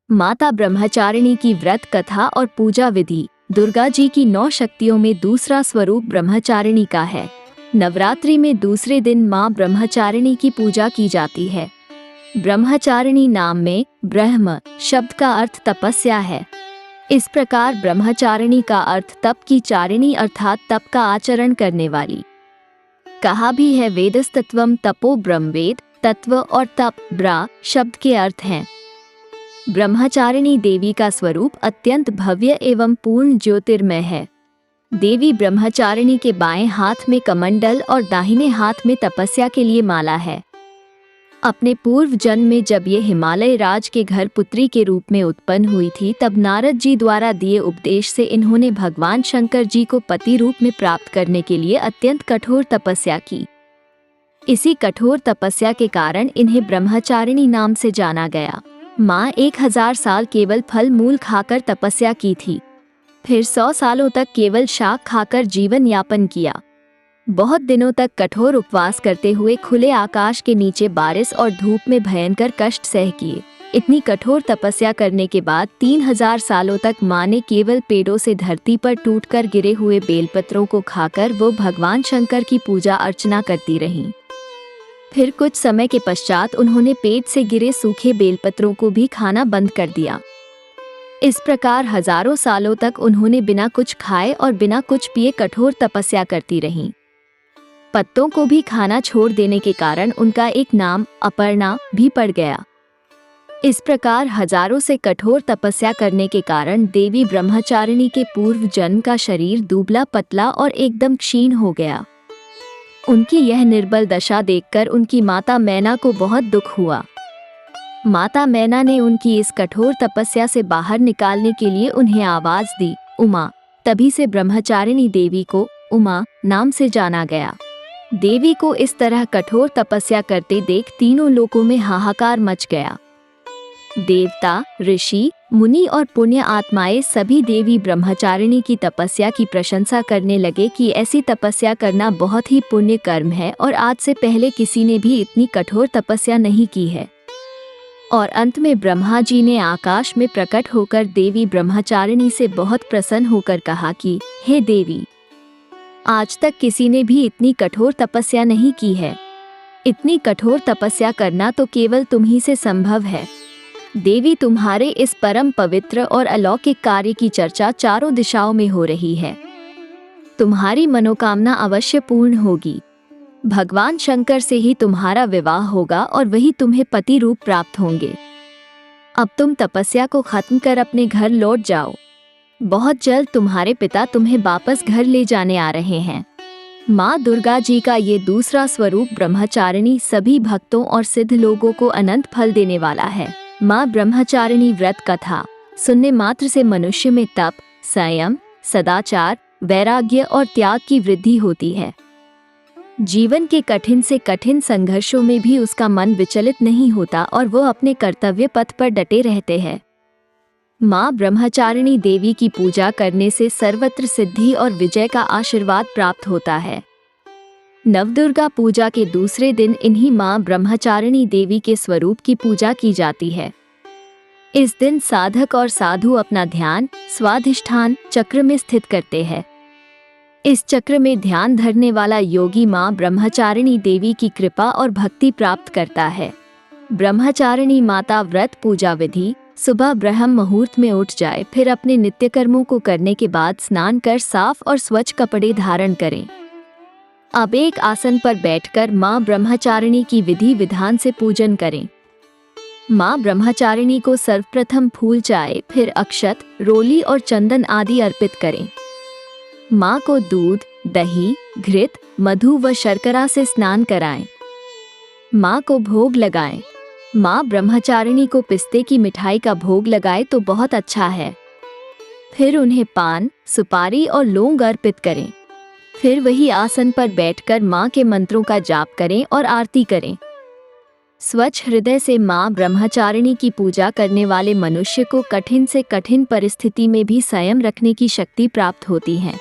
माता ब्रह्मचारिणी की व्रत कथा और पूजा विधि। दुर्गा जी की 9 शक्तियों में दूसरा स्वरूप ब्रह्मचारिणी का है। नवरात्रि में दूसरे दिन मां ब्रह्मचारिणी की पूजा की जाती है। ब्रह्मचारिणी नाम में ब्रह्म शब्द का अर्थ तपस्या है। इस प्रकार ब्रह्मचारिणी का अर्थ तप की चारिणी अर्थात तप का आचरण करने वाली। कहा भी है वेदस्तत्वम तपो ब्रह्मवेद, तत्व और तप ब्रा शब्द के अर्थ हैं। ब्रह्मचारिणी देवी का स्वरूप अत्यंत भव्य एवं पूर्ण ज्योतिर्मय है। देवी ब्रह्मचारिणी के बाएं हाथ में कमंडल और दाहिने हाथ में तपस्या के लिए माला है। अपने पूर्व जन्म में जब ये हिमालय राज के घर पुत्री के रूप में उत्पन्न हुई थी, तब नारद जी द्वारा दिए उपदेश से इन्होंने भगवान शंकर जी को पति रूप में प्राप्त करने के लिए अत्यंत कठोर तपस्या की। इसी कठोर तपस्या के कारण इन्हें ब्रह्मचारिणी नाम से जाना गया। माँ 1000 साल केवल फल मूल खाकर तपस्या की थी, फिर 100 सालों तक केवल शाक खाकर जीवन यापन किया। बहुत दिनों तक कठोर उपवास करते हुए खुले आकाश के नीचे बारिश और धूप में भयंकर कष्ट सह किए। इतनी कठोर तपस्या करने के बाद 3000 सालों तक माँ ने केवल पेड़ों से धरती पर टूटकर गिरे हुए बेलपत्रों को खाकर वो भगवान शंकर की पूजा अर्चना करती रहीं। फिर कुछ समय के पश्चात उन्होंने पेट से गिरे सूखे बेलपत्रों को भी खाना बंद कर दिया। इस प्रकार हजारों सालों तक उन्होंने बिना कुछ खाए और बिना कुछ पिए कठोर तपस्या करती रहीं। पत्तों को भी खाना छोड़ देने के कारण उनका एक नाम अपर्णा भी पड़ गया। इस प्रकार हजारों से कठोर तपस्या करने के कारण देवी ब्रह्मचारिणी के पूर्व जन्म का शरीर दुबला पतला और एकदम क्षीण हो गया। उनकी यह निर्बल दशा देखकर उनकी माता मैना को बहुत दुख हुआ। माता मैना ने उनकी इस कठोर तपस्या से बाहर निकालने के लिए उन्हें आवाज दी, उमा। तभी से ब्रह्मचारिणी देवी को उमा नाम से जाना गया। देवी को इस तरह कठोर तपस्या करते देख तीनों लोकों में हाहाकार मच गया। देवता, ऋषि, मुनि और पुण्य आत्माएं सभी देवी ब्रह्मचारिणी की तपस्या की प्रशंसा करने लगे कि ऐसी तपस्या करना बहुत ही पुण्य कर्म है और आज से पहले किसी ने भी इतनी कठोर तपस्या नहीं की है। और अंत में ब्रह्मा जी ने आकाश में प्रकट होकर देवी ब्रह्मचारिणी से बहुत प्रसन्न होकर कहा कि हे देवी, आज तक किसी ने भी इतनी कठोर तपस्या नहीं की है। इतनी कठोर तपस्या करना तो केवल तुम ही से संभव है। देवी, तुम्हारे इस परम पवित्र और अलौकिक कार्य की चर्चा चारों दिशाओं में हो रही है। तुम्हारी मनोकामना अवश्य पूर्ण होगी। भगवान शंकर से ही तुम्हारा विवाह होगा और वही तुम्हें पति रूप प्राप्त होंगे। अब तुम तपस्या को खत्म कर अपने घर लौट जाओ। बहुत जल्द तुम्हारे पिता तुम्हें वापस घर ले जाने आ रहे हैं। माँ दुर्गा जी का ये दूसरा स्वरूप ब्रह्मचारिणी सभी भक्तों और सिद्ध लोगों को अनंत फल देने वाला है। माँ ब्रह्मचारिणी व्रत कथा सुनने मात्र से मनुष्य में तप, संयम, सदाचार, वैराग्य और त्याग की वृद्धि होती है। जीवन के कठिन से कठिन संघर्षों में भी उसका मन विचलित नहीं होता और वो अपने कर्तव्य पथ पर डटे रहते हैं। माँ ब्रह्मचारिणी देवी की पूजा करने से सर्वत्र सिद्धि और विजय का आशीर्वाद प्राप्त होता है। नवदुर्गा पूजा के दूसरे दिन इन्हीं माँ ब्रह्मचारिणी देवी के स्वरूप की पूजा की जाती है। इस दिन साधक और साधु अपना ध्यान स्वाधिष्ठान चक्र में स्थित करते हैं। इस चक्र में ध्यान धरने वाला योगी माँ ब्रह्मचारिणी देवी की कृपा और भक्ति प्राप्त करता है। ब्रह्मचारिणी माता व्रत पूजा विधि। सुबह ब्रह्म मुहूर्त में उठ जाए, फिर अपने नित्य कर्मों को करने के बाद स्नान कर साफ और स्वच्छ कपड़े धारण करें। अब एक आसन पर बैठकर माँ ब्रह्मचारिणी की विधि विधान से पूजन करें। माँ ब्रह्मचारिणी को सर्वप्रथम फूल, चाय, फिर अक्षत, रोली और चंदन आदि अर्पित करें। माँ को दूध, दही, घृत, मधु व शर्करा से स्नान कराएं। माँ को भोग लगाएं। माँ ब्रह्मचारिणी को पिस्ते की मिठाई का भोग लगाए तो बहुत अच्छा है। फिर उन्हें पान, सुपारी और लौंग अर्पित करें। फिर वही आसन पर बैठकर माँ के मंत्रों का जाप करें और आरती करें। स्वच्छ हृदय से माँ ब्रह्मचारिणी की पूजा करने वाले मनुष्य को कठिन से कठिन परिस्थिति में भी संयम रखने की शक्ति प्राप्त होती है।